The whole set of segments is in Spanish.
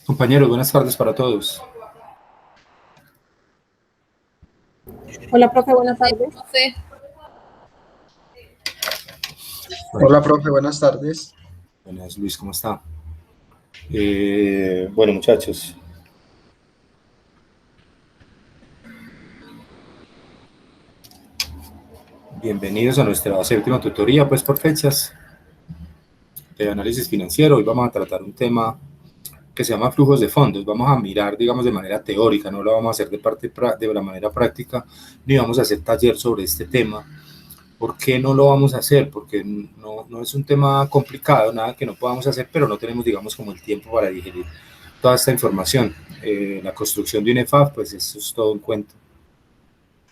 Compañeros, buenas tardes para todos. Hola, profe, buenas tardes. Bueno, Hola, profe, buenas tardes. buenas, Luis, ¿cómo está? Bueno, muchachos. Bienvenidos a nuestra séptima tutoría, pues por fechas de análisis financiero. Hoy vamos a tratar un tema que se llama flujos de fondos. Vamos a mirar, digamos, de manera teórica, no lo vamos a hacer de la manera práctica, ni vamos a hacer taller sobre este tema. ¿Por qué no lo vamos a hacer? Porque no es un tema complicado, nada que no podamos hacer, pero no tenemos, digamos, como el tiempo para digerir toda esta información. La construcción de un EFAF, pues eso es todo un cuento.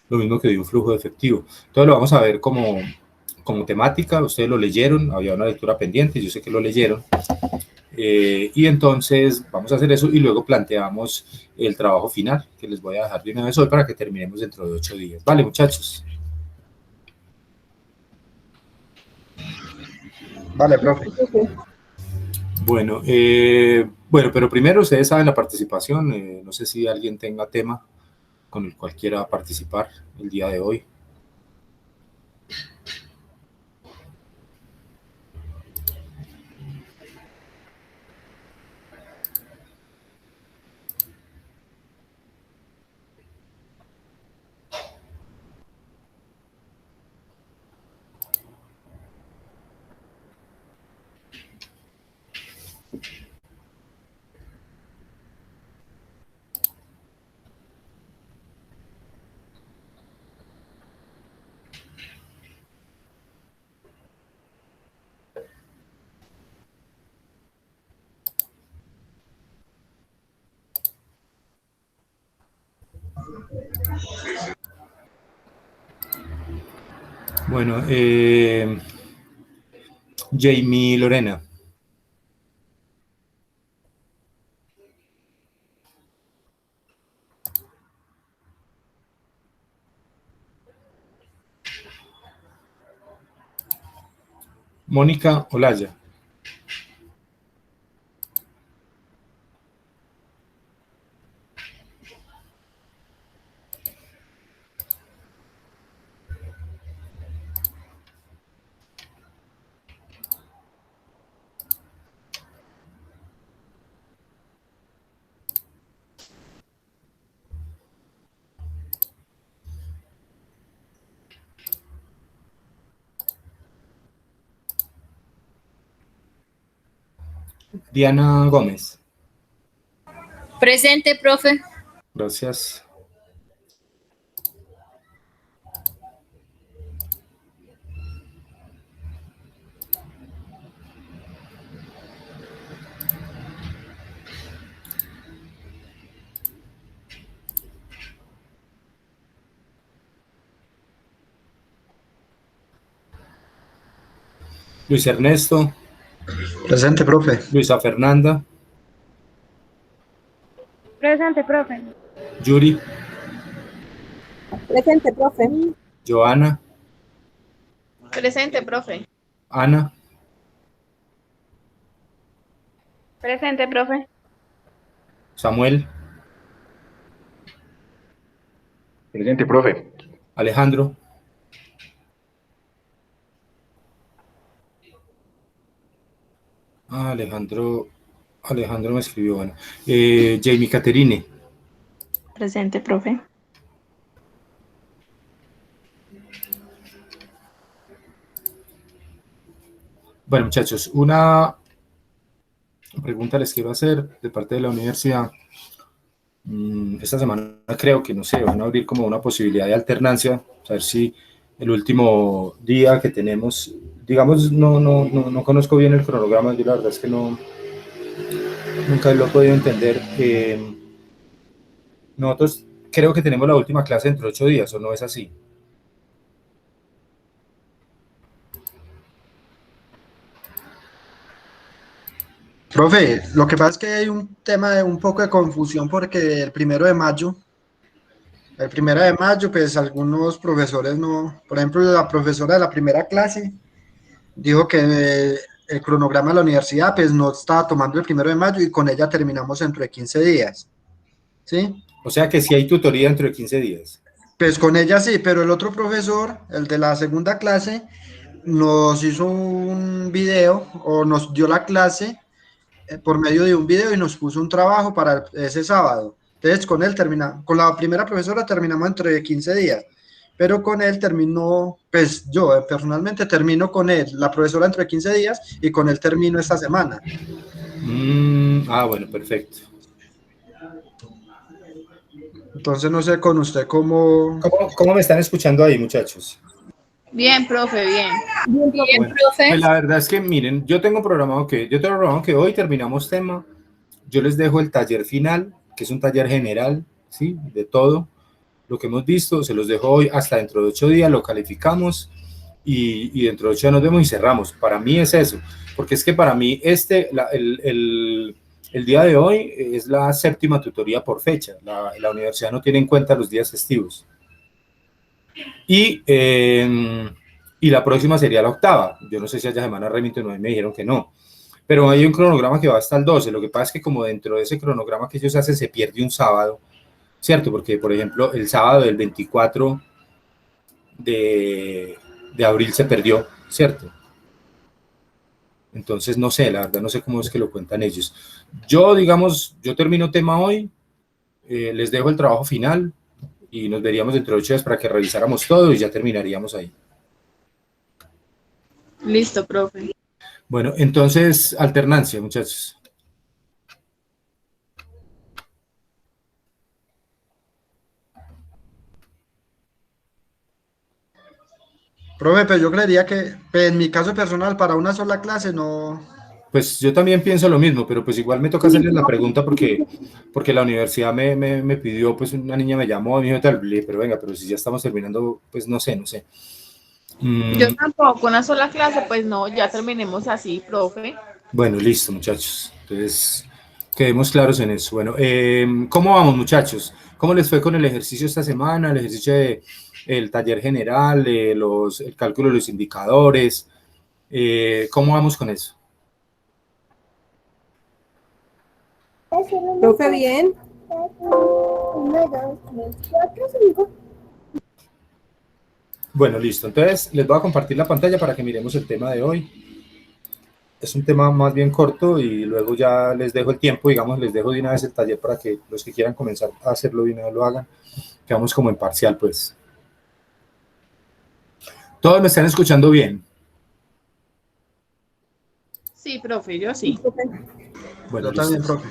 Lo mismo que de un flujo de efectivo. Entonces lo vamos a ver como temática. Ustedes lo leyeron, había una lectura pendiente, yo sé que lo leyeron. Y entonces vamos a hacer eso y luego planteamos el trabajo final, que les voy a dejar de una vez hoy para que terminemos dentro de 8 días. Vale, muchachos. Vale, profe. Bueno, pero primero ustedes saben la participación. No sé si alguien tenga tema con el cual quiera participar el día de hoy. Bueno, Jamie Lorena. Mónica Olaya. Diana Gómez. Presente, profe. Gracias. Luis Ernesto. Presente, profe. Luisa Fernanda. Presente, profe. Yuri. Presente, profe. Joana. Presente, profe. Ana. Presente, profe. Samuel. Presente, profe. Alejandro. Alejandro me escribió, bueno. Jamie Caterine. Presente, profe. Bueno, muchachos, una pregunta les quiero hacer de parte de la universidad. Esta semana creo que, no sé, van a abrir como una posibilidad de alternancia, a ver si el último día que tenemos, digamos, no conozco bien el cronograma, yo la verdad es que nunca lo he podido entender. Nosotros creo que tenemos la última clase dentro de 8 días, ¿o no es así? Profe, lo que pasa es que hay un tema de un poco de confusión porque el primero de mayo, pues algunos profesores no, por ejemplo, la profesora de la primera clase dijo que el cronograma de la universidad, pues no estaba tomando el 1 de mayo y con ella terminamos dentro de 15 días, ¿sí? O sea que si hay tutoría dentro de 15 días. Pues con ella sí, pero el otro profesor, el de la segunda clase, nos hizo un video o nos dio la clase por medio de un video y nos puso un trabajo para ese sábado. Entonces con él con la primera profesora terminamos entre 15 días, pero con él terminó, pues yo personalmente termino con él, la profesora entre 15 días y con él termino esta semana. Bueno, perfecto. Entonces no sé con usted cómo... ¿Cómo me están escuchando ahí, muchachos? Bien, profe, bien. Bien, profe. Bueno, pues la verdad es que miren, yo tengo programado que hoy terminamos tema. Yo les dejo el taller final, que es un taller general, ¿sí? De todo lo que hemos visto, se los dejo hoy hasta dentro de 8 días, lo calificamos y dentro de 8 días nos vemos y cerramos. Para mí es eso, porque es que para mí el día de hoy es la séptima tutoría por fecha. La universidad no tiene en cuenta los días festivos. Y la próxima sería la octava. Yo no sé si haya semana remite, no me dijeron que no. Pero hay un cronograma que va hasta el 12. Lo que pasa es que como dentro de ese cronograma que ellos hacen se pierde un sábado, ¿cierto? Porque, por ejemplo, el sábado del 24 de abril se perdió, ¿cierto? Entonces, no sé, la verdad no sé cómo es que lo cuentan ellos. Yo, digamos, yo termino tema hoy, les dejo el trabajo final y nos veríamos dentro de 8 días para que revisáramos todo y ya terminaríamos ahí. Listo, profe. Bueno, entonces, alternancia, muchachos. Profe, pero yo creería que pues, en mi caso personal para una sola clase no... Pues yo también pienso lo mismo, pero pues igual me toca hacerles la pregunta porque la universidad me pidió, pues una niña me llamó, me dijo tal, pero venga, pero si ya estamos terminando, pues no sé. Yo tampoco, una sola clase, pues no, ya terminemos así, profe. Bueno, listo, muchachos. Entonces, quedemos claros en eso. Bueno, ¿cómo vamos, muchachos? ¿Cómo les fue con el ejercicio esta semana? El ejercicio el taller general, el cálculo de los indicadores. ¿Cómo vamos con eso? Profe, bien. 5. Bueno, listo. Entonces, les voy a compartir la pantalla para que miremos el tema de hoy. Es un tema más bien corto y luego ya les dejo el tiempo, digamos, les dejo de una vez el taller para que los que quieran comenzar a hacerlo de una vez lo hagan. Quedamos como en parcial, pues. ¿Todos me están escuchando bien? Sí, profe, yo sí. Bueno, Yo también, listo. profe.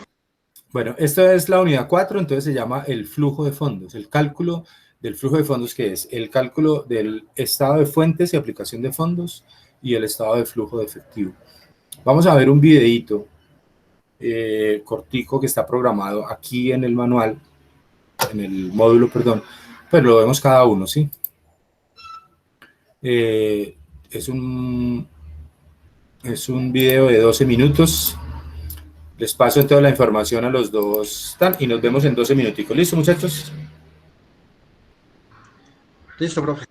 Bueno, esta es la unidad 4, entonces se llama el flujo de fondos, el cálculo del flujo de fondos, que es el cálculo del estado de fuentes y aplicación de fondos y el estado de flujo de efectivo. Vamos a ver un videíto cortico que está programado aquí en el manual, en el módulo, perdón, pero lo vemos cada uno, ¿sí? Es un video de 12 minutos. Les paso toda la información a los dos y nos vemos en 12 minuticos. ¿Listo, muchachos? Listo, profe.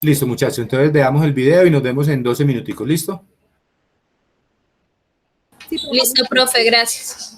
Listo, muchachos. Entonces veamos el video y nos vemos en 12 minuticos. ¿Listo? Listo, profe, gracias.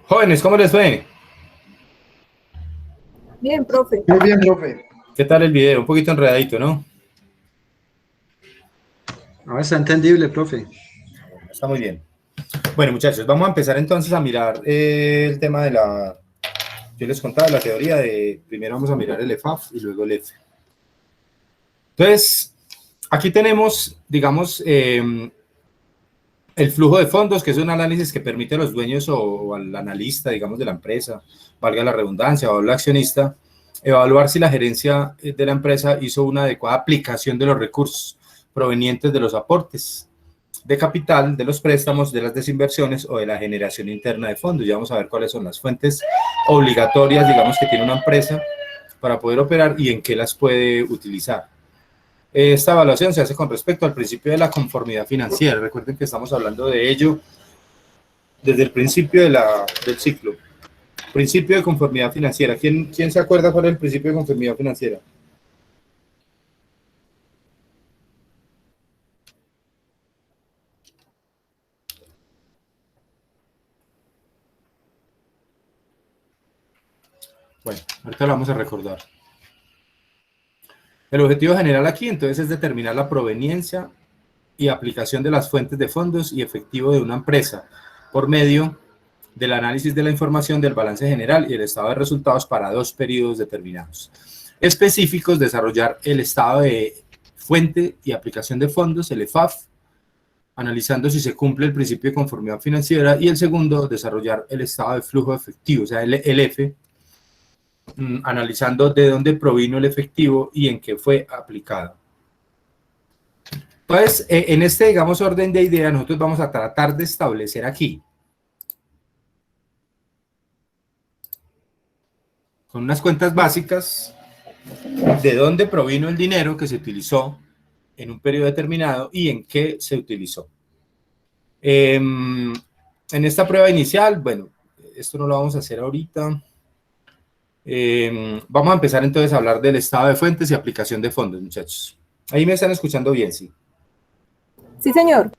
Jóvenes, ¿cómo les fue? Bien, profe. Muy bien, profe. ¿Qué tal el video? Un poquito enredadito, ¿no? No, está entendible, profe. Está muy bien. Bueno, muchachos, vamos a empezar entonces a mirar el tema de la... Yo les contaba la teoría de... Primero vamos a mirar el EFAF y luego el F. Entonces, aquí tenemos, digamos, el flujo de fondos, que es un análisis que permite a los dueños o al analista, digamos, de la empresa, valga la redundancia, o al accionista, evaluar si la gerencia de la empresa hizo una adecuada aplicación de los recursos provenientes de los aportes de capital, de los préstamos, de las desinversiones o de la generación interna de fondos. Ya vamos a ver cuáles son las fuentes obligatorias, digamos, que tiene una empresa para poder operar y en qué las puede utilizar. Esta evaluación se hace con respecto al principio de la conformidad financiera. Recuerden que estamos hablando de ello desde el principio del ciclo. Principio de conformidad financiera. ¿Quién se acuerda cuál es el principio de conformidad financiera? Bueno, ahorita lo vamos a recordar. El objetivo general aquí, entonces, es determinar la proveniencia y aplicación de las fuentes de fondos y efectivo de una empresa por medio del análisis de la información del balance general y el estado de resultados para 2 periodos determinados. Específicos, desarrollar el estado de fuente y aplicación de fondos, el EFAF, analizando si se cumple el principio de conformidad financiera, y el segundo, desarrollar el estado de flujo efectivo, o sea, el F, analizando de dónde provino el efectivo y en qué fue aplicado. Entonces, en este, digamos, orden de ideas, nosotros vamos a tratar de establecer aquí, con unas cuentas básicas, de dónde provino el dinero que se utilizó en un periodo determinado y en qué se utilizó. En esta prueba inicial, bueno, esto no lo vamos a hacer ahorita. Vamos a empezar entonces a hablar del estado de fuentes y aplicación de fondos, muchachos. Ahí me están escuchando bien, ¿sí? Sí, señor.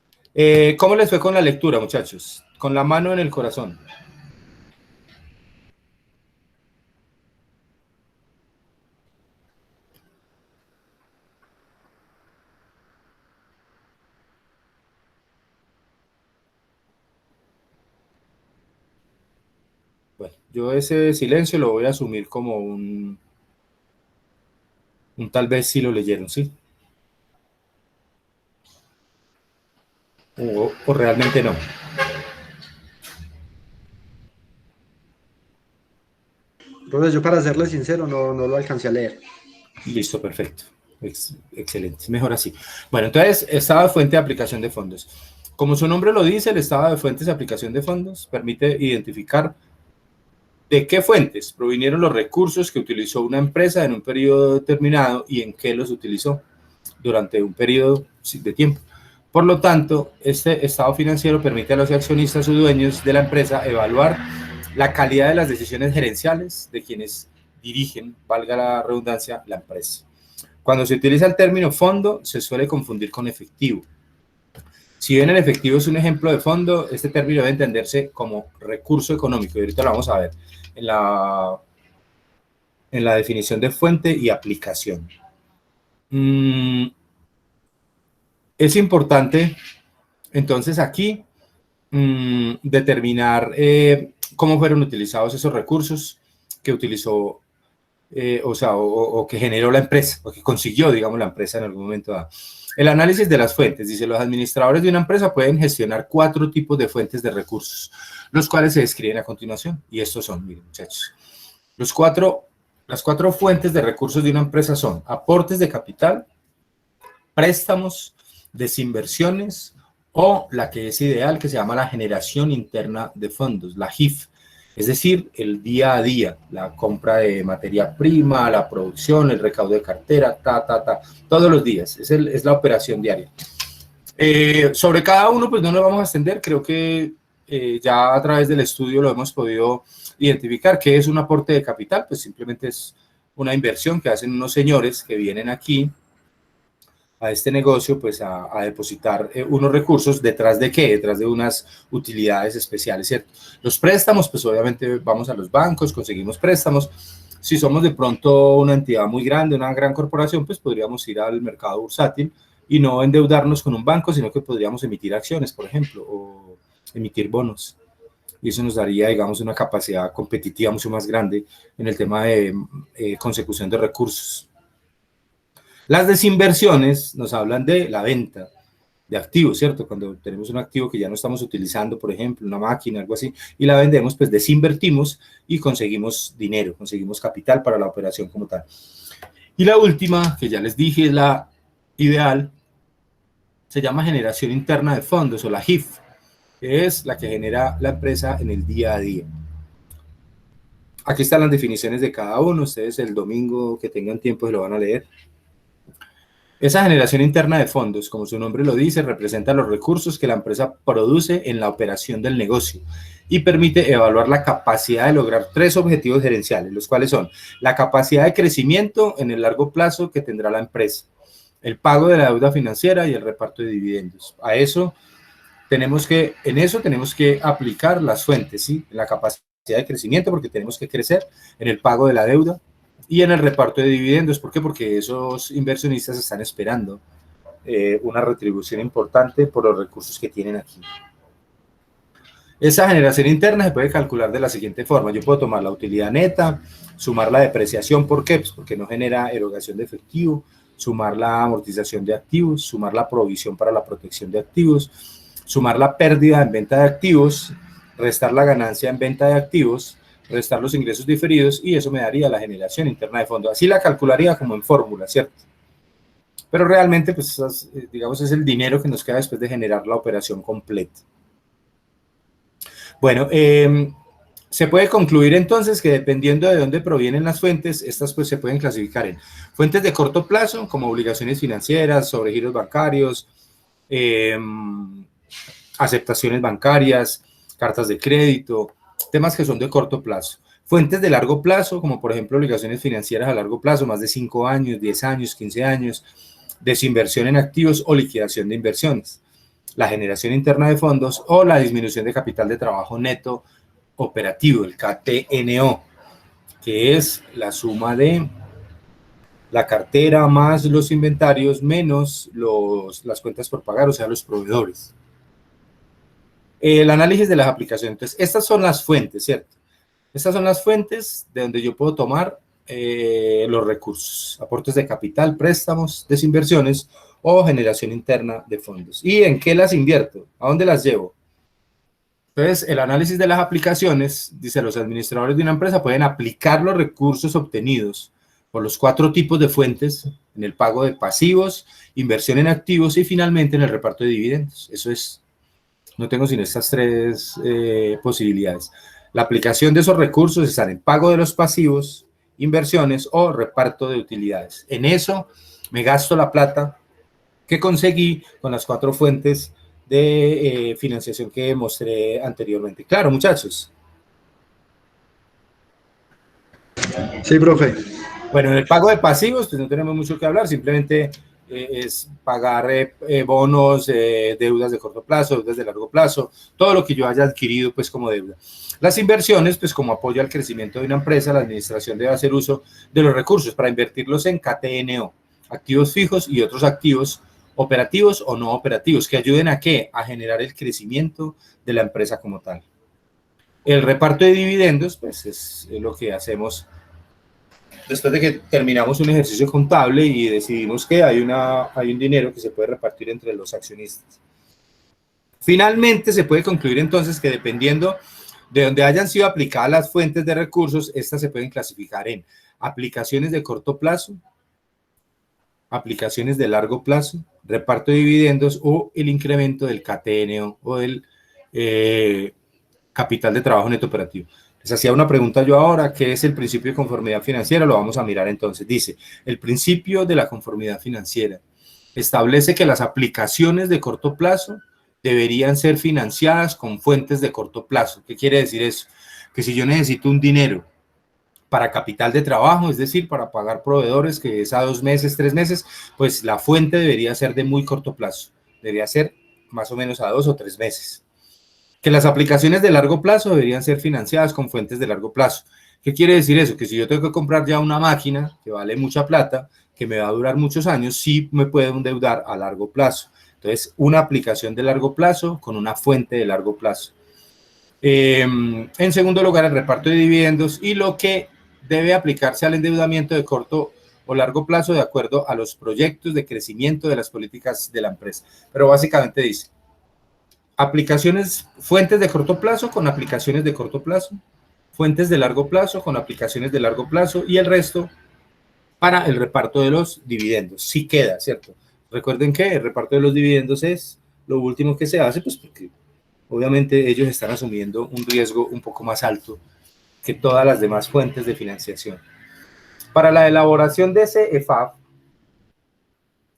¿Cómo les fue con la lectura, muchachos? Con la mano en el corazón. Bueno, yo ese silencio lo voy a asumir como un tal vez sí lo leyeron, ¿sí? O realmente no. Entonces, yo para serle sincero, no lo alcancé a leer. Listo, perfecto. Excelente, mejor así. Bueno, entonces, estado de fuente de aplicación de fondos. Como su nombre lo dice, el estado de fuentes de aplicación de fondos permite identificar de qué fuentes provinieron los recursos que utilizó una empresa en un periodo determinado y en qué los utilizó durante un periodo de tiempo. Por lo tanto, este estado financiero permite a los accionistas o dueños de la empresa evaluar la calidad de las decisiones gerenciales de quienes dirigen, valga la redundancia, la empresa. Cuando se utiliza el término fondo, se suele confundir con efectivo. Si bien el efectivo es un ejemplo de fondo, este término debe entenderse como recurso económico, y ahorita lo vamos a ver en la definición de fuente y aplicación. Es importante, entonces, aquí determinar cómo fueron utilizados esos recursos que utilizó, o que generó la empresa, o que consiguió, digamos, la empresa en algún momento dado. El análisis de las fuentes. Dice, los administradores de una empresa pueden gestionar 4 tipos de fuentes de recursos, los cuales se describen a continuación. Y estos son, miren, muchachos, las 4 fuentes de recursos de una empresa son aportes de capital, préstamos, desinversiones, o la que es ideal, que se llama la generación interna de fondos, la GIF. Es decir, el día a día, la compra de materia prima, la producción, el recaudo de cartera, todos los días, es la operación diaria. Sobre cada uno, pues no nos vamos a extender, creo que ya a través del estudio lo hemos podido identificar. ¿Qué es un aporte de capital? Pues simplemente es una inversión que hacen unos señores que vienen aquí a este negocio, pues a depositar unos recursos, ¿detrás de qué? Detrás de unas utilidades especiales, ¿cierto? Los préstamos, pues obviamente vamos a los bancos, conseguimos préstamos. Si somos de pronto una entidad muy grande, una gran corporación, pues podríamos ir al mercado bursátil y no endeudarnos con un banco, sino que podríamos emitir acciones, por ejemplo, o emitir bonos. Y eso nos daría, digamos, una capacidad competitiva mucho más grande en el tema de consecución de recursos. Las desinversiones nos hablan de la venta de activos, ¿cierto? Cuando tenemos un activo que ya no estamos utilizando, por ejemplo, una máquina, algo así, y la vendemos, pues desinvertimos y conseguimos dinero, conseguimos capital para la operación como tal. Y la última, que ya les dije, es la ideal, se llama generación interna de fondos o la GIF, que es la que genera la empresa en el día a día. Aquí están las definiciones de cada uno, ustedes el domingo que tengan tiempo se lo van a leer. Esa generación interna de fondos, como su nombre lo dice, representa los recursos que la empresa produce en la operación del negocio y permite evaluar la capacidad de lograr 3 objetivos gerenciales, los cuales son la capacidad de crecimiento en el largo plazo que tendrá la empresa, el pago de la deuda financiera y el reparto de dividendos. En eso tenemos que aplicar las fuentes, ¿sí? La capacidad de crecimiento, porque tenemos que crecer, en el pago de la deuda, y en el reparto de dividendos. ¿Por qué? Porque esos inversionistas están esperando una retribución importante por los recursos que tienen aquí. Esa generación interna se puede calcular de la siguiente forma. Yo puedo tomar la utilidad neta, sumar la depreciación. ¿Por qué? Pues porque no genera erogación de efectivo, sumar la amortización de activos, sumar la provisión para la protección de activos, sumar la pérdida en venta de activos, restar la ganancia en venta de activos, restar los ingresos diferidos, y eso me daría la generación interna de fondos. Así la calcularía como en fórmula, ¿cierto? Pero realmente, pues, digamos, es el dinero que nos queda después de generar la operación completa. Bueno, se puede concluir entonces que dependiendo de dónde provienen las fuentes, estas pues se pueden clasificar en fuentes de corto plazo, como obligaciones financieras, sobregiros bancarios, aceptaciones bancarias, cartas de crédito, temas que son de corto plazo. Fuentes de largo plazo, como por ejemplo obligaciones financieras a largo plazo, más de 5 años, 10 años, 15 años, desinversión en activos o liquidación de inversiones, la generación interna de fondos o la disminución de capital de trabajo neto operativo, el KTNO, que es la suma de la cartera más los inventarios menos las cuentas por pagar, o sea, los proveedores. El análisis de las aplicaciones. Entonces, estas son las fuentes, ¿cierto? Estas son las fuentes de donde yo puedo tomar los recursos, aportes de capital, préstamos, desinversiones o generación interna de fondos. ¿Y en qué las invierto? ¿A dónde las llevo? Entonces, el análisis de las aplicaciones, dice, los administradores de una empresa pueden aplicar los recursos obtenidos por los 4 tipos de fuentes en el pago de pasivos, inversión en activos y finalmente en el reparto de dividendos. Eso es, no tengo sino estas 3 posibilidades. La aplicación de esos recursos está en el pago de los pasivos, inversiones o reparto de utilidades. En eso me gasto la plata que conseguí con las 4 fuentes de financiación que mostré anteriormente. Claro, muchachos. Sí, profe. Bueno, en el pago de pasivos, pues no tenemos mucho que hablar, simplemente es pagar bonos, deudas de corto plazo, deudas de largo plazo, todo lo que yo haya adquirido pues como deuda. Las inversiones, pues como apoyo al crecimiento de una empresa, la administración debe hacer uso de los recursos para invertirlos en KTNO, activos fijos y otros activos operativos o no operativos, que ayuden a ¿qué? A generar el crecimiento de la empresa como tal. El reparto de dividendos, pues es lo que hacemos después de que terminamos un ejercicio contable y decidimos que hay un dinero que se puede repartir entre los accionistas. Finalmente, se puede concluir entonces que dependiendo de donde hayan sido aplicadas las fuentes de recursos, estas se pueden clasificar en aplicaciones de corto plazo, aplicaciones de largo plazo, reparto de dividendos o el incremento del KTNO o del capital de trabajo neto operativo. Les hacía una pregunta yo ahora, ¿qué es el principio de conformidad financiera? Lo vamos a mirar entonces. Dice, el principio de la conformidad financiera establece que las aplicaciones de corto plazo deberían ser financiadas con fuentes de corto plazo. ¿Qué quiere decir eso? Que si yo necesito un dinero para capital de trabajo, es decir, para pagar proveedores, que es a 2 meses, 3 meses, pues la fuente debería ser de muy corto plazo, debería ser más o menos a 2 o 3 meses. Que las aplicaciones de largo plazo deberían ser financiadas con fuentes de largo plazo. ¿Qué quiere decir eso? Que si yo tengo que comprar ya una máquina que vale mucha plata, que me va a durar muchos años, sí me puedo endeudar a largo plazo. Entonces, una aplicación de largo plazo con una fuente de largo plazo. En segundo lugar, el reparto de dividendos y lo que debe aplicarse al endeudamiento de corto o largo plazo de acuerdo a los proyectos de crecimiento de las políticas de la empresa. Pero básicamente dice, aplicaciones, fuentes de corto plazo con aplicaciones de corto plazo, fuentes de largo plazo con aplicaciones de largo plazo y el resto para el reparto de los dividendos. Sí queda, ¿cierto? Recuerden que el reparto de los dividendos es lo último que se hace, pues porque obviamente ellos están asumiendo un riesgo un poco más alto que todas las demás fuentes de financiación. Para la elaboración de ese EFAP,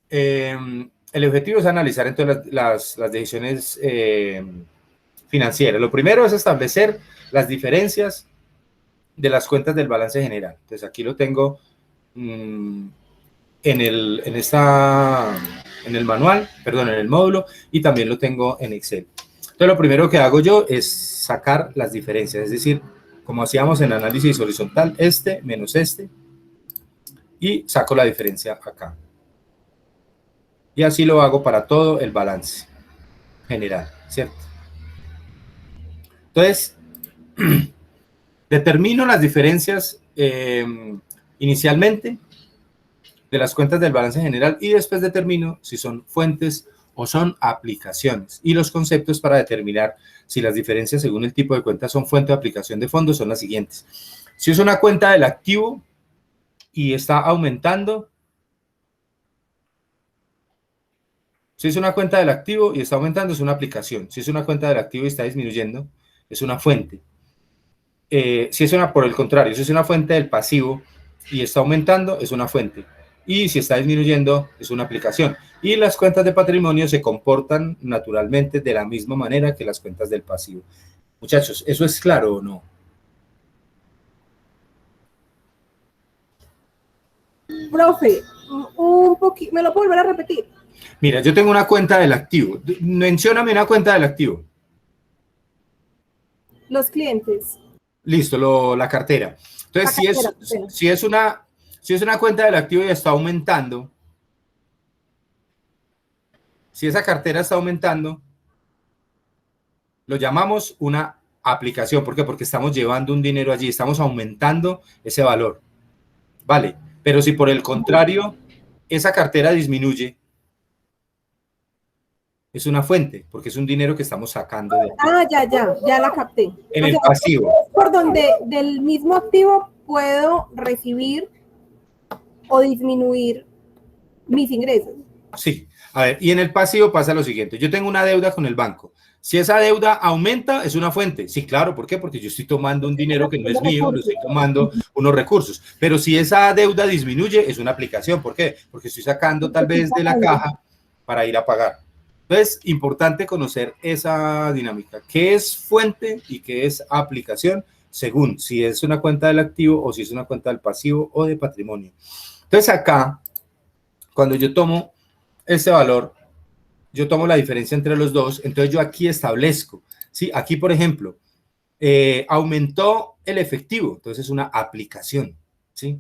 el objetivo es analizar entonces las decisiones financieras. Lo primero es establecer las diferencias de las cuentas del balance general. Entonces aquí lo tengo en el manual, perdón, en el módulo, y también lo tengo en Excel. Entonces lo primero que hago yo es sacar las diferencias, es decir, como hacíamos en análisis horizontal, este menos este, y saco la diferencia acá. Y así lo hago para todo el balance general, ¿cierto? Entonces, determino las diferencias inicialmente de las cuentas del balance general y después determino si son fuentes o son aplicaciones. Y los conceptos para determinar si las diferencias según el tipo de cuenta son fuente o aplicación de fondos son las siguientes. Si es una cuenta del activo y está aumentando, si es una cuenta del activo y está aumentando, es una aplicación. Si es una cuenta del activo y está disminuyendo, es una fuente. Si es por el contrario, si es una fuente del pasivo y está aumentando, es una fuente. Y si está disminuyendo, es una aplicación. Y las cuentas de patrimonio se comportan naturalmente de la misma manera que las cuentas del pasivo. Muchachos, ¿eso es claro o no? Profe, ¿me lo puedo volver a repetir? Mira, yo tengo una cuenta del activo. Mencióname una cuenta del activo. Los clientes. Listo, la cartera. Entonces, si es una cuenta del activo y está aumentando, si esa cartera está aumentando, lo llamamos una aplicación. ¿Por qué? Porque estamos llevando un dinero allí, estamos aumentando ese valor. Vale, pero si por el contrario, esa cartera disminuye, es una fuente, porque es un dinero que estamos sacando de aquí. Ya la capté. En el pasivo. Por donde del mismo activo puedo recibir o disminuir mis ingresos. Sí, a ver, y en el pasivo pasa lo siguiente, yo tengo una deuda con el banco, si esa deuda aumenta, es una fuente, sí, claro, ¿por qué? Porque yo estoy tomando un dinero que no es mío, lo estoy tomando unos recursos, pero si esa deuda disminuye, es una aplicación, ¿por qué? Porque estoy sacando tal vez de la caja para ir a pagar. Entonces, importante conocer esa dinámica, qué es fuente y qué es aplicación, según si es una cuenta del activo o si es una cuenta del pasivo o de patrimonio. Entonces acá, cuando yo tomo este valor, yo tomo la diferencia entre los dos, entonces yo aquí establezco, ¿sí? Aquí, por ejemplo, aumentó el efectivo, entonces es una aplicación, ¿sí?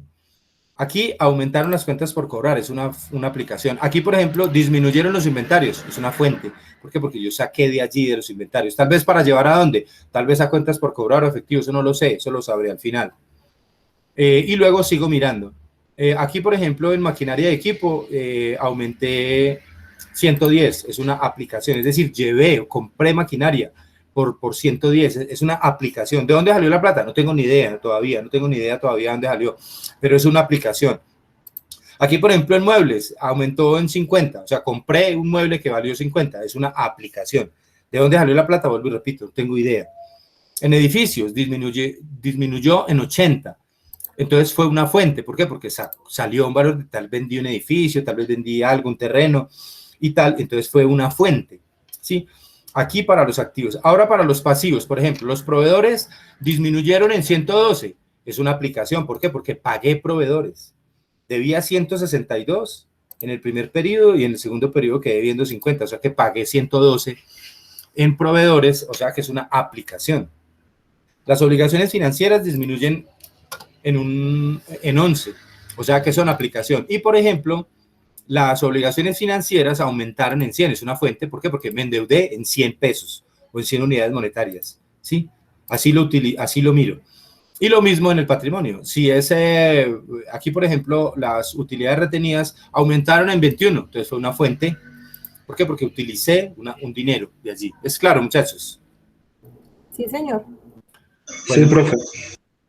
Aquí aumentaron las cuentas por cobrar, es una aplicación. Aquí, por ejemplo, disminuyeron los inventarios, es una fuente. ¿Por qué? Porque yo saqué de allí, de los inventarios. Tal vez para llevar a dónde, tal vez a cuentas por cobrar o efectivo, eso no lo sé, eso lo sabré al final. Y luego sigo mirando. Aquí, por ejemplo, en maquinaria de equipo, aumenté 110, es una aplicación, es decir, compré maquinaria por 110, es una aplicación. ¿De dónde salió la plata? No tengo ni idea todavía, de dónde salió, pero es una aplicación. Aquí, por ejemplo, en muebles, aumentó en 50, o sea, compré un mueble que valió 50, es una aplicación. ¿De dónde salió la plata? Vuelvo y repito, no tengo idea. En edificios, disminuyó en 80. Entonces fue una fuente. ¿Por qué? Porque salió un valor, tal vez vendí un edificio, tal vez vendí algo, un terreno y tal. Entonces fue una fuente, ¿sí? Aquí para los activos. Ahora para los pasivos, por ejemplo, los proveedores disminuyeron en 112. es una aplicación. ¿Por qué? Porque pagué proveedores. Debía 162 en el primer periodo y en el segundo periodo quedé debiendo 50, o sea que pagué 112 en proveedores, o sea que es una aplicación. Las obligaciones financieras disminuyen en 11, o sea que son aplicación. Y por ejemplo, las obligaciones financieras aumentaron en 100, es una fuente. ¿Por qué? Porque me endeudé en 100 pesos o en 100 unidades monetarias, ¿sí? Así lo miro. Y lo mismo en el patrimonio. Si aquí, por ejemplo, las utilidades retenidas aumentaron en 21, entonces fue una fuente. ¿Por qué? Porque utilicé un dinero de allí. ¿Es claro, muchachos? Sí, señor. Sí, profe.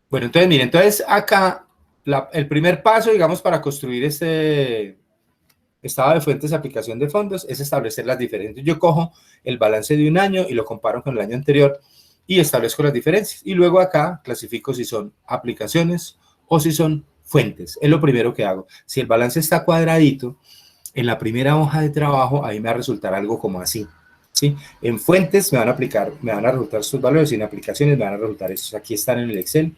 Bueno, entonces, miren, entonces acá el primer paso, digamos, para construir este estado de fuentes de aplicación de fondos es establecer las diferencias. Yo cojo el balance de un año y lo comparo con el año anterior y establezco las diferencias. Y luego acá clasifico si son aplicaciones o si son fuentes. Es lo primero que hago. Si el balance está cuadradito, en la primera hoja de trabajo, ahí me va a resultar algo como así, ¿sí? En fuentes me van a resultar estos valores y en aplicaciones me van a resultar estos. Aquí están en el Excel.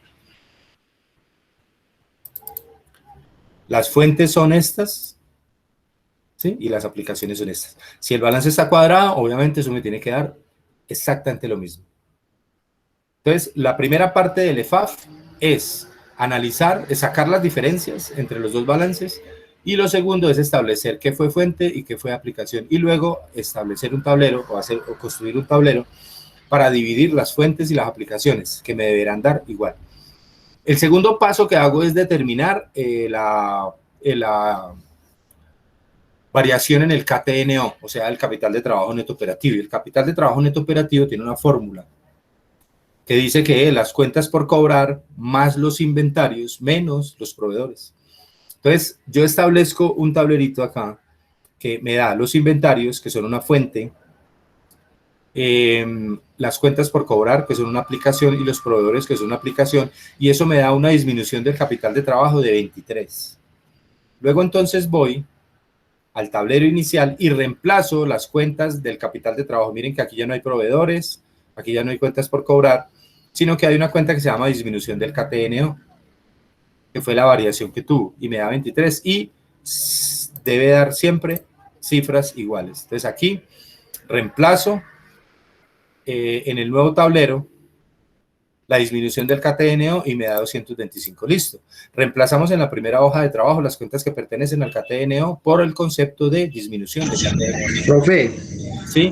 Las fuentes son estas, ¿sí? Y las aplicaciones son estas. Si el balance está cuadrado, obviamente eso me tiene que dar exactamente lo mismo. Entonces, la primera parte del EFAF es analizar, es sacar las diferencias entre los dos balances, y lo segundo es establecer qué fue fuente y qué fue aplicación, y luego establecer un tablero o construir un tablero para dividir las fuentes y las aplicaciones, que me deberán dar igual. El segundo paso que hago es determinar la variación en el KTNO, o sea, el capital de trabajo neto operativo. Y el capital de trabajo neto operativo tiene una fórmula que dice que las cuentas por cobrar más los inventarios menos los proveedores. Entonces, yo establezco un tablerito acá que me da los inventarios, que son una fuente, las cuentas por cobrar, que son una aplicación, y los proveedores, que son una aplicación, y eso me da una disminución del capital de trabajo de 23. Luego entonces voy al tablero inicial y reemplazo las cuentas del capital de trabajo. Miren que aquí ya no hay proveedores, aquí ya no hay cuentas por cobrar, sino que hay una cuenta que se llama disminución del KTNO, que fue la variación que tuvo, y me da 23, y debe dar siempre cifras iguales. Entonces aquí reemplazo en el nuevo tablero la disminución del KTNO y me da 225. Listo. Reemplazamos en la primera hoja de trabajo las cuentas que pertenecen al KTNO por el concepto de disminución de KTNO. Profe, ¿Sí?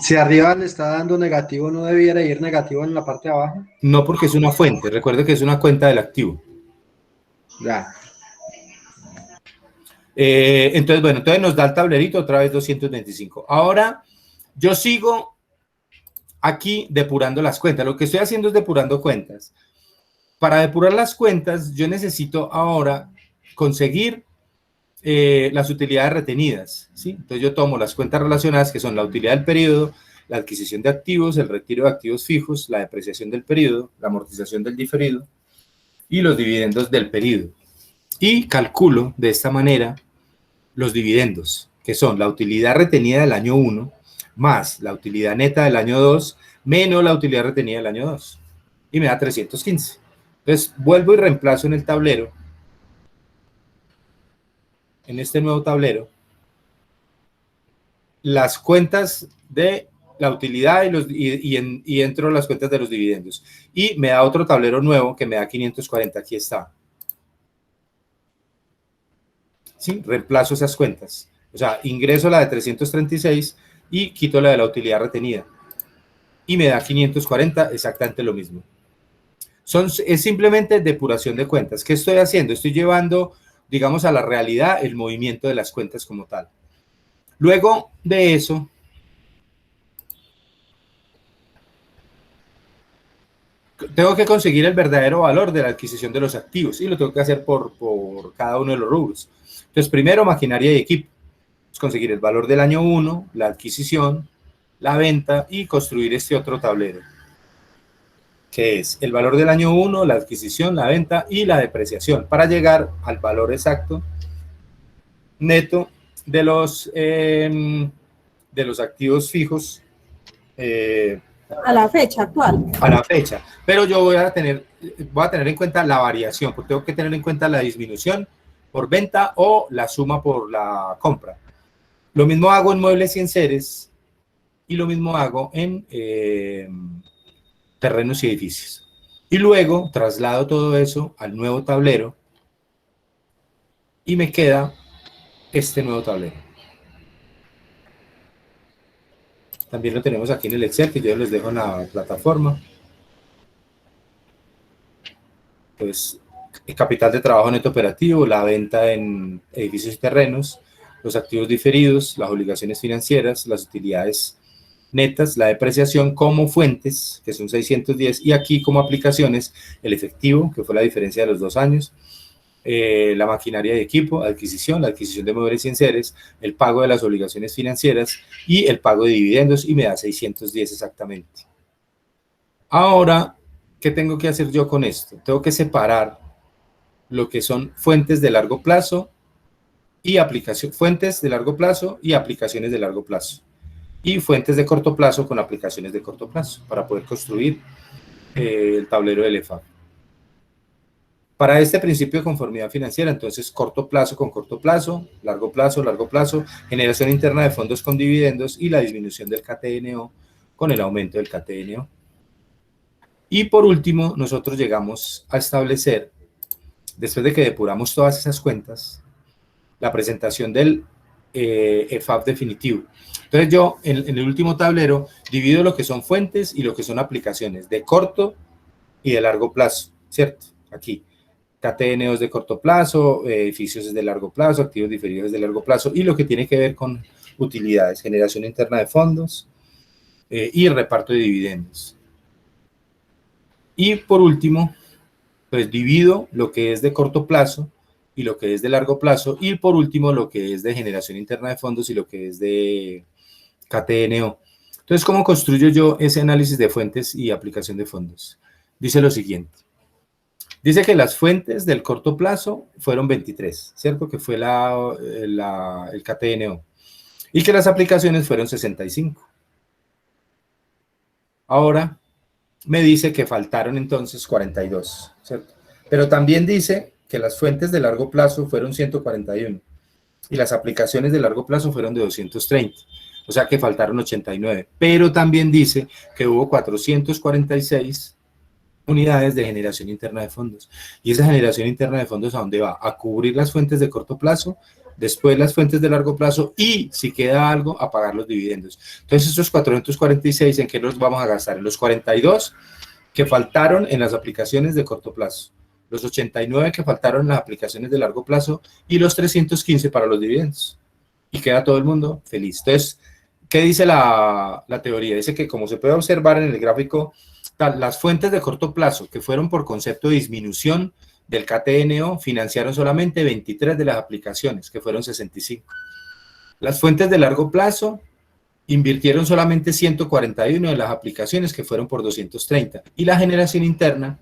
si arriba le está dando negativo, ¿no debiera ir negativo en la parte de abajo? No, porque es una fuente. Recuerde que es una cuenta del activo. Ya. Entonces, bueno, entonces nos da el tablerito otra vez 225. Ahora yo sigo aquí depurando las cuentas. Lo que estoy haciendo es depurando cuentas. Para depurar las cuentas, yo necesito ahora conseguir las utilidades retenidas, ¿sí? Entonces yo tomo las cuentas relacionadas, que son la utilidad del periodo, la adquisición de activos, el retiro de activos fijos, la depreciación del periodo, la amortización del diferido y los dividendos del periodo. Y calculo de esta manera los dividendos, que son la utilidad retenida del año 1 más la utilidad neta del año 2 menos la utilidad retenida del año 2. Y me da 315. Entonces vuelvo y reemplazo en el tablero, en este nuevo tablero, las cuentas de la utilidad y entro las cuentas de los dividendos. Y me da otro tablero nuevo que me da 540. Aquí está. ¿Sí? Reemplazo esas cuentas. O sea, ingreso la de 336 y quito la de la utilidad retenida. Y me da 540, exactamente lo mismo. Es simplemente depuración de cuentas. ¿Qué estoy haciendo? Estoy llevando, digamos, a la realidad el movimiento de las cuentas como tal. Luego de eso, tengo que conseguir el verdadero valor de la adquisición de los activos y lo tengo que hacer por cada uno de los rubros. Entonces, primero, maquinaria y equipo. Es conseguir el valor del año 1, la adquisición, la venta y construir este otro tablero, que es el valor del año 1, la adquisición, la venta y la depreciación, para llegar al valor exacto neto de los activos fijos A la fecha actual. A la fecha. Pero yo voy a tener en cuenta la variación, porque tengo que tener en cuenta la disminución por venta o la suma por la compra. Lo mismo hago en muebles y enseres y lo mismo hago en terrenos y edificios. Y luego traslado todo eso al nuevo tablero y me queda este nuevo tablero. También lo tenemos aquí en el Excel, que yo les dejo en la plataforma. Pues el capital de trabajo neto operativo, la venta en edificios y terrenos, los activos diferidos, las obligaciones financieras, las utilidades netas, la depreciación como fuentes, que son 610, y aquí como aplicaciones, el efectivo, que fue la diferencia de los 2 años, la maquinaria de equipo, la adquisición de muebles y enseres, el pago de las obligaciones financieras y el pago de dividendos, y me da 610 exactamente. Ahora, ¿qué tengo que hacer yo con esto? Tengo que separar lo que son fuentes de largo plazo y fuentes de largo plazo y aplicaciones de largo plazo, y fuentes de corto plazo con aplicaciones de corto plazo, para poder construir el tablero del EFAP. Para este principio de conformidad financiera, entonces, corto plazo con corto plazo, largo plazo, generación interna de fondos con dividendos y la disminución del KTNO con el aumento del KTNO. Y por último, nosotros llegamos a establecer, después de que depuramos todas esas cuentas, la presentación del EFAP definitivo. Entonces yo, en el último tablero, divido lo que son fuentes y lo que son aplicaciones de corto y de largo plazo, ¿cierto? Aquí. KTNOs de corto plazo, edificios de largo plazo, activos diferidos de largo plazo, y lo que tiene que ver con utilidades, generación interna de fondos y reparto de dividendos. Y por último, pues divido lo que es de corto plazo y lo que es de largo plazo, y por último lo que es de generación interna de fondos y lo que es de KTNO. Entonces, ¿cómo construyo yo ese análisis de fuentes y aplicación de fondos? Dice lo siguiente. Dice que las fuentes del corto plazo fueron 23, ¿cierto? Que fue el KTNO. Y que las aplicaciones fueron 65. Ahora me dice que faltaron entonces 42, ¿cierto? Pero también dice que las fuentes de largo plazo fueron 141 y las aplicaciones de largo plazo fueron de 230. O sea que faltaron 89. Pero también dice que hubo 446 unidades de generación interna de fondos. Y esa generación interna de fondos, ¿a dónde va? A cubrir las fuentes de corto plazo, después las fuentes de largo plazo, y si queda algo, a pagar los dividendos. Entonces, estos 446, ¿en qué los vamos a gastar? En los 42 que faltaron en las aplicaciones de corto plazo, los 89 que faltaron en las aplicaciones de largo plazo, y los 315 para los dividendos. Y queda todo el mundo feliz. Entonces, ¿qué dice la teoría? Dice que, como se puede observar en el gráfico, las fuentes de corto plazo, que fueron por concepto de disminución del KTNO, financiaron solamente 23 de las aplicaciones, que fueron 65. Las fuentes de largo plazo invirtieron solamente 141 de las aplicaciones, que fueron por 230. Y la generación interna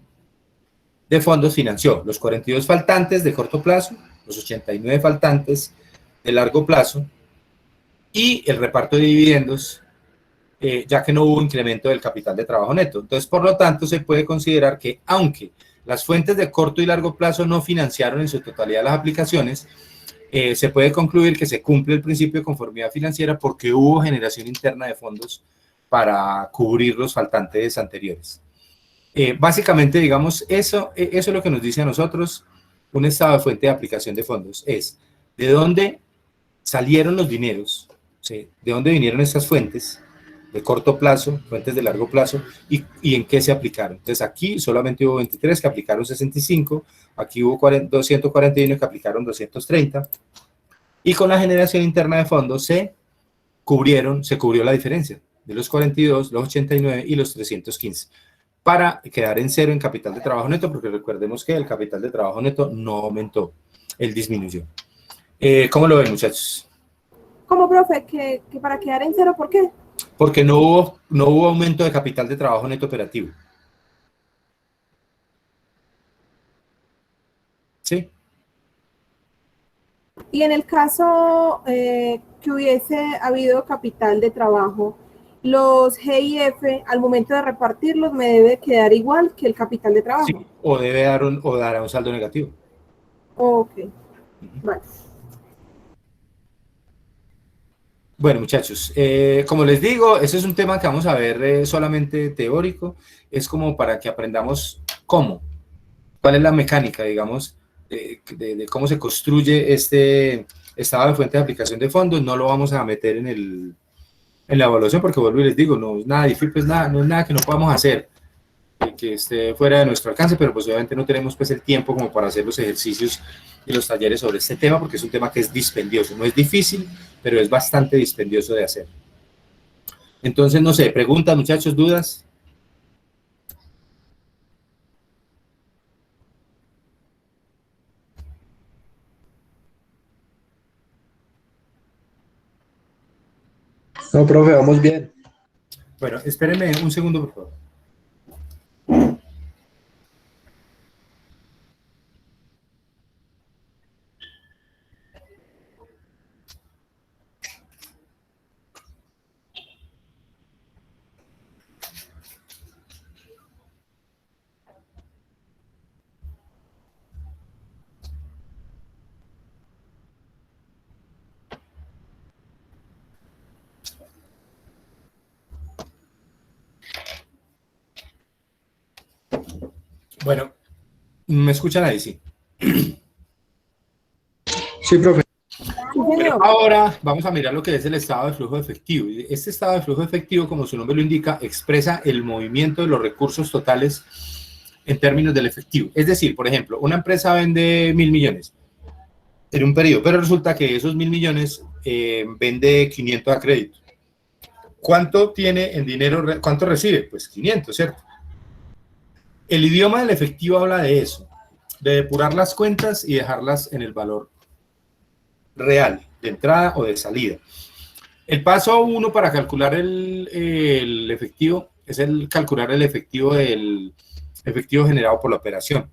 de fondos financió los 42 faltantes de corto plazo, los 89 faltantes de largo plazo, y el reparto de dividendos, ya que no hubo incremento del capital de trabajo neto. Entonces, por lo tanto, se puede considerar que, aunque las fuentes de corto y largo plazo no financiaron en su totalidad las aplicaciones, se puede concluir que se cumple el principio de conformidad financiera porque hubo generación interna de fondos para cubrir los faltantes anteriores. Básicamente, digamos, eso es lo que nos dice a nosotros un estado de fuente de aplicación de fondos. Es de dónde salieron los dineros, ¿sí? De dónde vinieron estas fuentes de corto plazo, fuentes de largo plazo, y en qué se aplicaron. Entonces, aquí solamente hubo 23 que aplicaron 65, aquí hubo 241 que aplicaron 230, y con la generación interna de fondos se cubrió la diferencia de los 42, los 89 y los 315, para quedar en cero en capital de trabajo neto, porque recordemos que el capital de trabajo neto no aumentó, él disminuyó. ¿Cómo lo ven, muchachos? ¿Cómo, profe? ¿Que para quedar en cero, por qué? Porque no hubo aumento de capital de trabajo neto operativo. ¿Sí? Y en el caso que hubiese habido capital de trabajo los G y F, al momento de repartirlos, me debe quedar igual que el capital de trabajo. Sí, o debe dar o dará un saldo negativo. Ok, vale. Bueno, muchachos, como les digo, ese es un tema que vamos a ver solamente teórico, es como para que aprendamos cuál es la mecánica, digamos, de cómo se construye este estado de fuente de aplicación de fondos. No lo vamos a meter en la evaluación porque vuelvo y les digo, no es nada difícil, pues no es nada que no podamos hacer, que esté fuera de nuestro alcance, pero pues obviamente no tenemos pues el tiempo como para hacer los ejercicios y los talleres sobre este tema, porque es un tema que es dispendioso, no es difícil, pero es bastante dispendioso de hacer. Entonces, no sé, preguntas, muchachos, dudas. No, profe, vamos bien. Bueno, espérenme un segundo, por favor. Bueno, ¿me escuchan ahí? Sí. Sí, profe. Bueno, ahora vamos a mirar lo que es el estado de flujo efectivo. Este estado de flujo efectivo, como su nombre lo indica, expresa el movimiento de los recursos totales en términos del efectivo. Es decir, por ejemplo, una empresa vende 1.000 millones en un periodo, pero resulta que esos 1.000 millones vende 500 a crédito. ¿Cuánto tiene en dinero? ¿Cuánto recibe? Pues 500, ¿cierto? El idioma del efectivo habla de eso, de depurar las cuentas y dejarlas en el valor real, de entrada o de salida. El paso 1 para calcular el efectivo es calcular el efectivo del efectivo generado por la operación,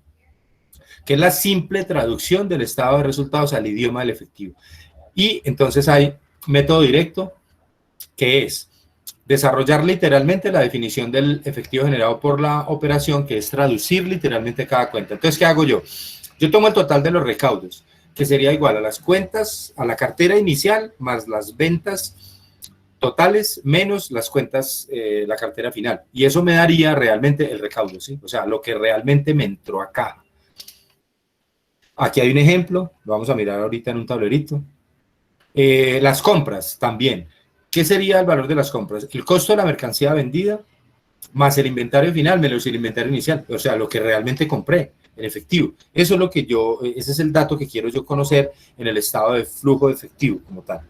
que es la simple traducción del estado de resultados al idioma del efectivo. Y entonces hay método directo, que es desarrollar literalmente la definición del efectivo generado por la operación, que es traducir literalmente cada cuenta. Entonces, ¿qué hago yo? Yo tomo el total de los recaudos, que sería igual a las cuentas, a la cartera inicial, más las ventas totales, menos las cuentas, la cartera final. Y eso me daría realmente el recaudo, ¿sí? O sea, lo que realmente me entró acá. Aquí hay un ejemplo, lo vamos a mirar ahorita en un tablerito. Las compras también. ¿Qué sería el valor de las compras? El costo de la mercancía vendida más el inventario final menos el inventario inicial, o sea, lo que realmente compré en efectivo. Eso es lo que ese es el dato que quiero yo conocer en el estado de flujo de efectivo como tal.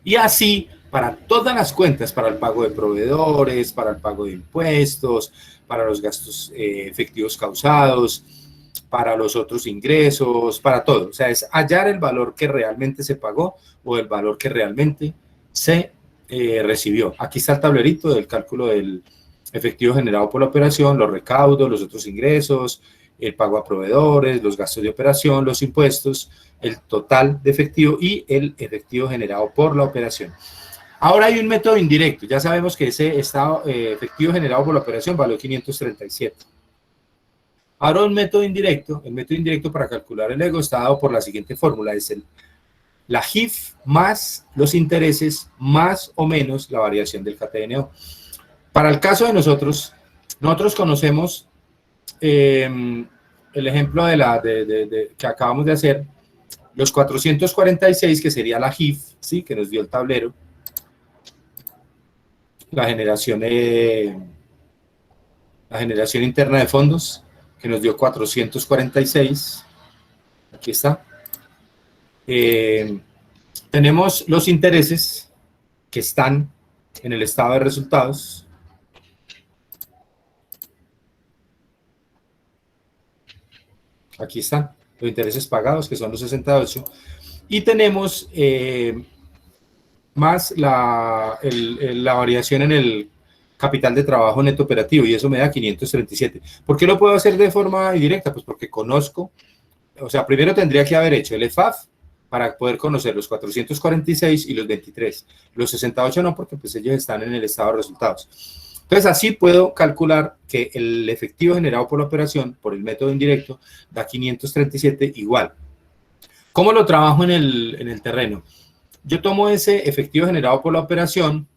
Y así, para todas las cuentas, para el pago de proveedores, para el pago de impuestos, para los gastos efectivos causados, para los otros ingresos, para todo. O sea, es hallar el valor que realmente se pagó o el valor que realmente se recibió. Aquí está el tablerito del cálculo del efectivo generado por la operación, los recaudos, los otros ingresos, el pago a proveedores, los gastos de operación, los impuestos, el total de efectivo y el efectivo generado por la operación. Ahora hay un método indirecto. Ya sabemos que ese estado efectivo generado por la operación valió 537. Ahora el método indirecto para calcular el ego está dado por la siguiente fórmula, es la JIF más los intereses más o menos la variación del KTNO. Para el caso de nosotros conocemos el ejemplo que acabamos de hacer, los 446, que sería la JIF, ¿sí? Que nos dio el tablero, la generación interna de fondos, que nos dio 446, aquí está. Tenemos los intereses que están en el estado de resultados. Aquí están los intereses pagados, que son los 68. Y tenemos más la variación en el capital de trabajo neto operativo, y eso me da 537. ¿Por qué lo puedo hacer de forma indirecta? Pues porque conozco, o sea, primero tendría que haber hecho el EFAF para poder conocer los 446 y los 23. Los 68 no, porque pues ellos están en el estado de resultados. Entonces, así puedo calcular que el efectivo generado por la operación, por el método indirecto, da 537 igual. ¿Cómo lo trabajo en el terreno? Yo tomo ese efectivo generado por la operación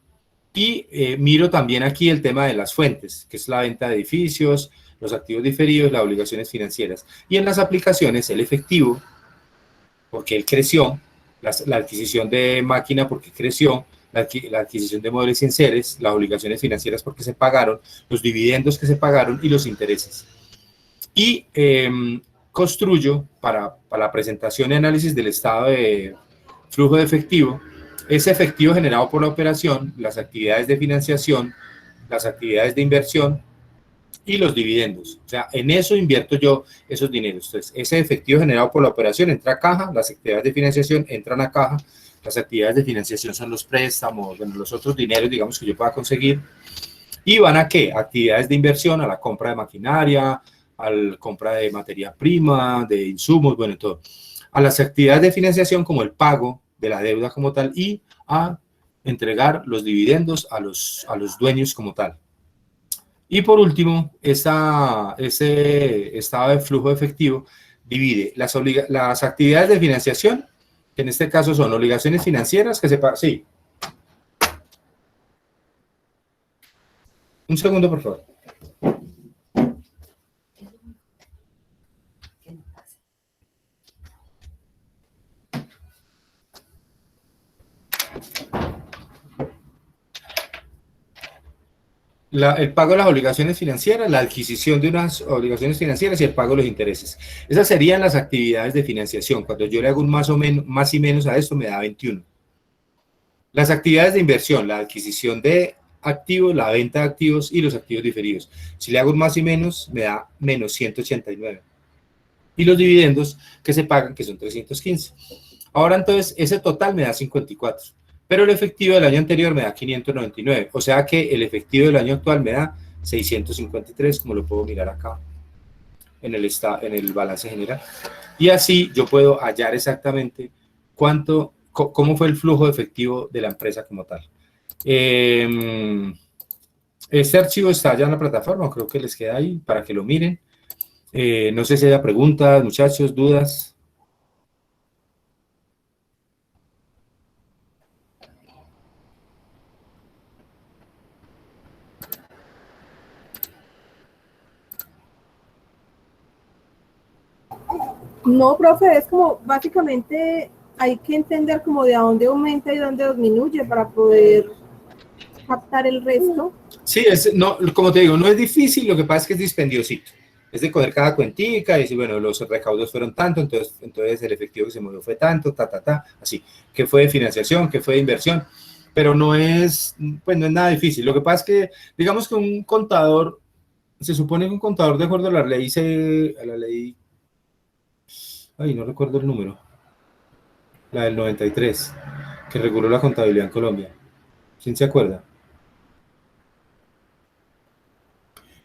y miro también aquí el tema de las fuentes, que es la venta de edificios, los activos diferidos, las obligaciones financieras. Y en las aplicaciones, el efectivo, porque él creció, la adquisición de máquina porque creció, la adquisición de muebles y enseres, las obligaciones financieras porque se pagaron, los dividendos que se pagaron y los intereses. Y construyo para la presentación y análisis del estado de flujo de efectivo, ese efectivo generado por la operación, las actividades de financiación, las actividades de inversión y los dividendos. O sea, en eso invierto yo esos dineros. Entonces, ese efectivo generado por la operación entra a caja, las actividades de financiación entran a caja, las actividades de financiación son los préstamos, bueno, los otros dineros, digamos, que yo pueda conseguir. ¿Y van a qué? Actividades de inversión, a la compra de maquinaria, a la compra de materia prima, de insumos, bueno, todo. A las actividades de financiación como el pago de la deuda como tal y a entregar los dividendos a los dueños como tal. Y por último, ese estado de flujo efectivo divide las actividades de financiación, que en este caso son obligaciones financieras que se pagan. Sí. Un segundo, por favor. El pago de las obligaciones financieras, la adquisición de unas obligaciones financieras y el pago de los intereses. Esas serían las actividades de financiación. Cuando yo le hago un más y menos a esto, me da 21. Las actividades de inversión, la adquisición de activos, la venta de activos y los activos diferidos. Si le hago un más y menos, me da menos 189. Y los dividendos que se pagan, que son 315. Ahora, entonces, ese total me da 54. Pero el efectivo del año anterior me da 599, o sea que el efectivo del año actual me da 653, como lo puedo mirar acá en el balance general. Y así yo puedo hallar exactamente cómo fue el flujo efectivo de la empresa como tal. Este archivo está ya en la plataforma, creo que les queda ahí para que lo miren. No sé si haya preguntas, muchachos, dudas. No, profe, es como básicamente hay que entender como de a dónde aumenta y dónde disminuye para poder captar el resto. Sí, no, como te digo, no es difícil, lo que pasa es que es dispendiosito. Es de coger cada cuentica y decir, bueno, los recaudos fueron tanto, entonces el efectivo que se movió fue tanto, así. ¿Qué fue de financiación? ¿Qué fue de inversión? Pero no es nada difícil. Lo que pasa es que, digamos que un contador, se supone que un contador, de acuerdo a la ley, ay, no recuerdo el número, la del 93, que reguló la contabilidad en Colombia. ¿Quién se acuerda?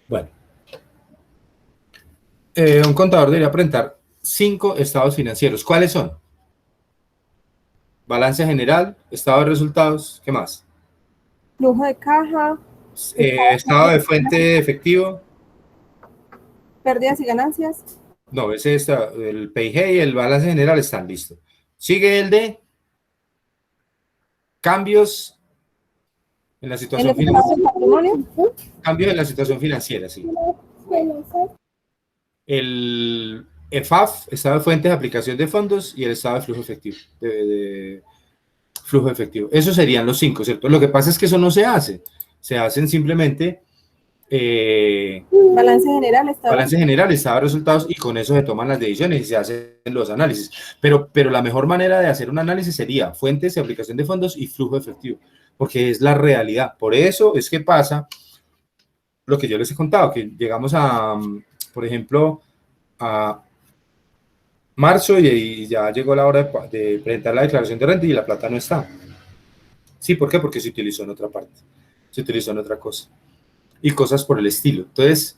Bueno. Un contador debería presentar 5 estados financieros. ¿Cuáles son? Balance general, estado de resultados, ¿qué más? Flujo de caja. Estado de fuente de efectivo. Pérdidas y ganancias. No, ese está, el PIG y el balance general están listos. Sigue el de cambios en la situación financiera. Cambios en la situación financiera, sí. El EFAF, estado de fuentes de aplicación de fondos, y el estado de flujo efectivo. De flujo efectivo. Esos serían los 5, ¿cierto? Lo que pasa es que eso no se hace. Se hacen simplemente balance general, estado de resultados, y con eso se toman las decisiones y se hacen los análisis. Pero la mejor manera de hacer un análisis sería fuentes de aplicación de fondos y flujo efectivo, porque es la realidad. Por eso es que pasa lo que yo les he contado, que llegamos a, por ejemplo, a marzo y ya llegó la hora de presentar la declaración de renta y la plata no está. ¿Sí? ¿Por qué? Porque se utilizó en otra parte, se utilizó en otra cosa y cosas por el estilo. Entonces,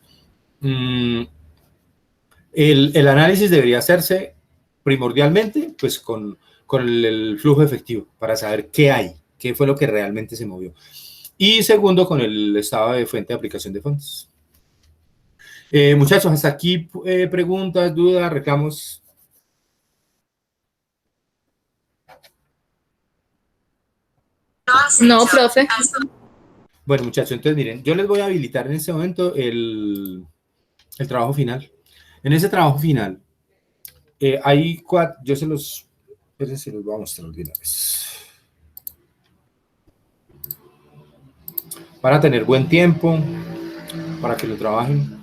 el análisis debería hacerse primordialmente pues con con el flujo efectivo, para saber qué hay, qué fue lo que realmente se movió. Y segundo, con el estado de fuente de aplicación de fondos. Muchachos, hasta aquí preguntas, dudas, reclamos. No, profe. Bueno, muchachos, entonces miren, yo les voy a habilitar en este momento el trabajo final. En ese trabajo final, hay 4, yo se los voy a mostrar de una vez. Para tener buen tiempo, para que lo trabajen.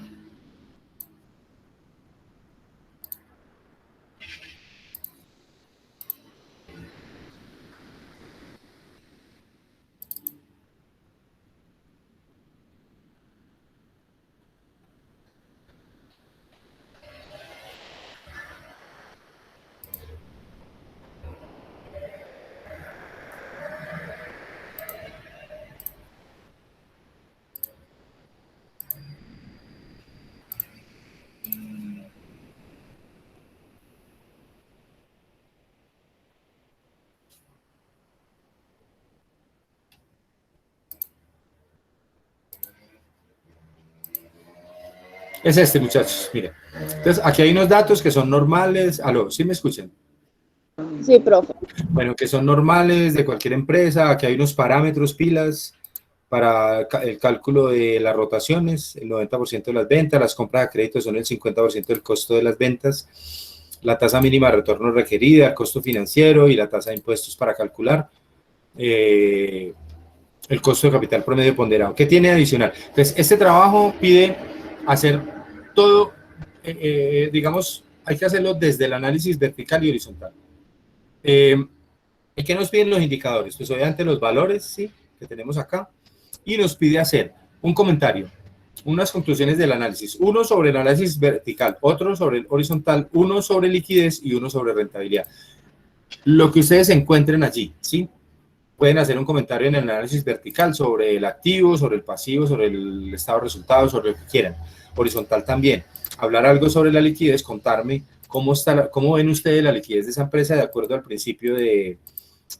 Es este, muchachos, miren. Entonces, aquí hay unos datos que son normales. ¿Aló? ¿Sí me escuchan? Sí, profe. Bueno, que son normales de cualquier empresa. Aquí hay unos parámetros, pilas, para el cálculo de las rotaciones, el 90% de las ventas, las compras a crédito son el 50% del costo de las ventas, la tasa mínima de retorno requerida, el costo financiero y la tasa de impuestos para calcular. El costo de capital promedio ponderado. ¿Qué tiene adicional? Entonces, este trabajo pide hacer todo, digamos, hay que hacerlo desde el análisis vertical y horizontal. ¿Y qué nos piden los indicadores? Pues obviamente los valores, ¿sí?, que tenemos acá, y nos pide hacer un comentario, unas conclusiones del análisis, uno sobre el análisis vertical, otro sobre el horizontal, uno sobre liquidez y uno sobre rentabilidad. Lo que ustedes encuentren allí, ¿sí? Pueden hacer un comentario en el análisis vertical sobre el activo, sobre el pasivo, sobre el estado de resultados, sobre lo que quieran. Horizontal también. Hablar algo sobre la liquidez, contarme cómo ven ustedes la liquidez de esa empresa de acuerdo al principio de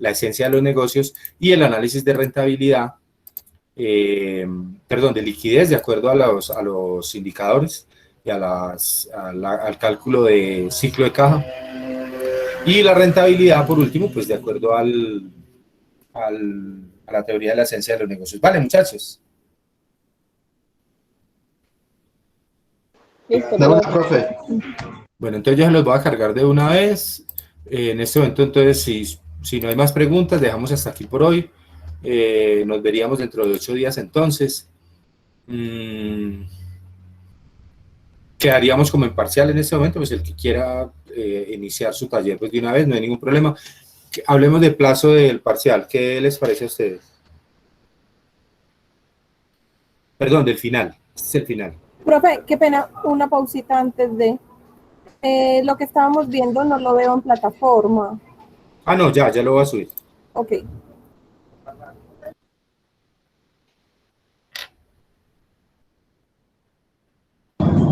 la esencia de los negocios, y el análisis de rentabilidad, de liquidez de acuerdo a los indicadores y al cálculo de ciclo de caja, y la rentabilidad por último, pues de acuerdo a la teoría de la esencia de los negocios. Vale, muchachos. Listo, De una, profe. profe. Bueno, entonces yo se los voy a cargar de una vez. En este momento, entonces, si no hay más preguntas, dejamos hasta aquí por hoy. Nos veríamos dentro de 8 días entonces. Quedaríamos como en parcial en este momento, pues el que quiera iniciar su taller, pues de una vez, no hay ningún problema. Hablemos del plazo del parcial. ¿Qué les parece a ustedes? Perdón, del final. Este es el final. Profe, qué pena, una pausita antes de... lo que estábamos viendo no lo veo en plataforma. Ah, no, ya lo voy a subir. Ok.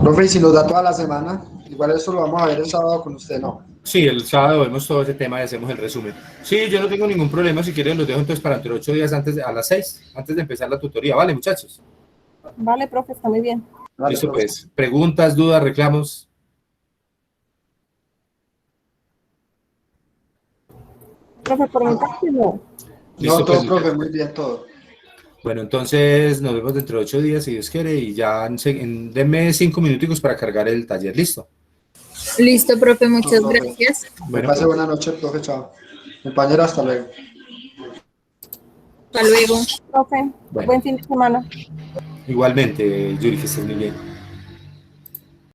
Profe, y si los da toda la semana, igual eso lo vamos a ver el sábado con usted, ¿no? Sí, el sábado vemos todo ese tema y hacemos el resumen. Sí, yo no tengo ningún problema. Si quieren, los dejo entonces para entre 8 días a las 6, antes de empezar la tutoría. Vale, muchachos. Vale, profe, está muy bien. Vale, Listo, profe. pues. Preguntas, dudas, reclamos. Profe, por mi parte no. Listo, No, todo, pues. profe, muy bien, todo. Bueno, entonces nos vemos dentro de 8 días, si Dios quiere, y ya denme 5 minuticos para cargar el taller. ¿Listo? Listo, profe, muchas No, profe. gracias. Bueno, Pase buena noche, profe, chao. Compañero, hasta luego. Hasta luego. Profe, Bueno. buen fin de semana. igualmente, Yuri, que estés muy bien.